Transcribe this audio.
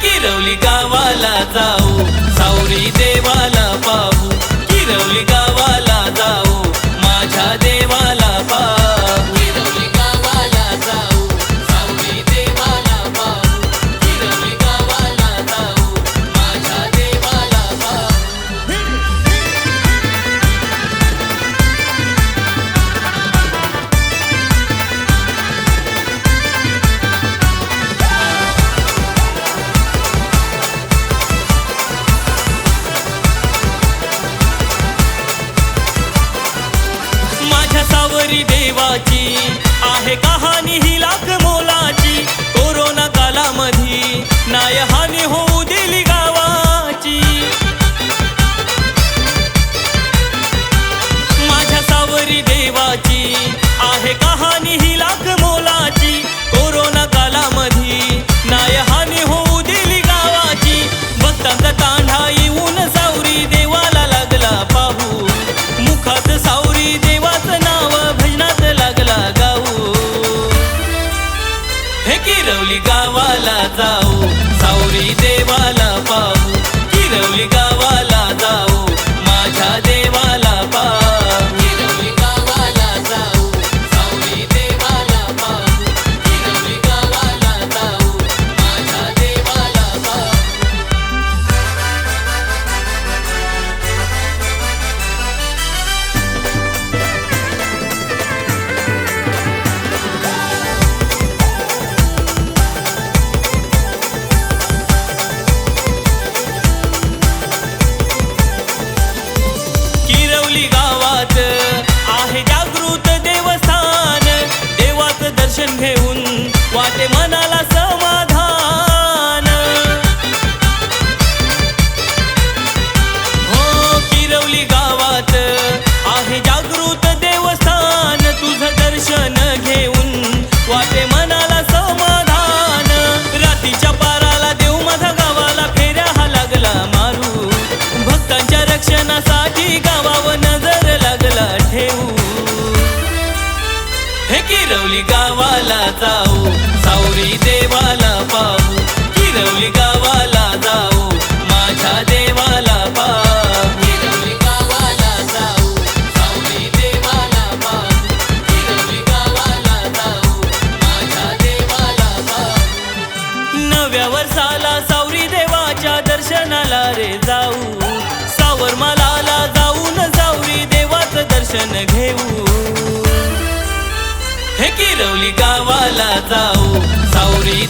किरवली गावाला जाऊ, सावरी देवाला पाहू, किरवली गावाला जाऊ, माझ्या देवाला पाहू, किरवली गावाला जाऊ, सावरी देवाला पाहू, किरवली गावाला जाऊ, माझ्या देवाला पाहू। सावरी देवाची आहे कहाणी ही लाख मोलाची, कोरोना कालामधी नाय हानी होऊ दिली गावाची। माझ्या सावरी देवाची आहे कहाणी ही लाख मोलाची, कोरोना कालामधी नाय हानी होऊ दिली गावाची। भक्तांचा तांढा येऊन सावरी देवाला लागला पाहू, मुखात सावरी देवाचं नाव भजनात लागला गाऊ। हे किरवली गावाला जाऊ, सावरी देवाला पाहू, किरवली गावाला जाऊ, माझ्या देवाला पाहू, किरवली गावाला जाऊ, सावरी देवाला पाहू, किरवली गावाला जाऊ, माझ्या देवाला पाहू। किरवली गावात आहे जागृत देवस्थान, देवाचं दर्शन घेऊन वाटे मनाला समाधान। हो किरवली गावात आहे जागृत देवस्थान, तुझं दर्शन घेऊन वाटे मनाला समाधान। रातीच्या पाराला देव माझा गावाला फेऱ्या हा लागला मारू, भक्तांच्या रक्षणासाठी गावावर नजर लागला ठेवू। हे किरवली गावाला जाऊ, सावरी देवाला पाहू, किरवली गावाला जाऊ, माझ्या देवाला पाहू, किरवली गावाला जाऊ, सावरी देवाला पाहू, किरवली गावाला जाऊ, माझ्या देवाला पाहू। नव्या वर्षाला सावरी देवाच्या दर्शनाला रे जाऊ, सावर मलाला जाऊन सावरी देवाचं दर्शन घेऊ। हे किरवली गावाला जाऊ, सावरी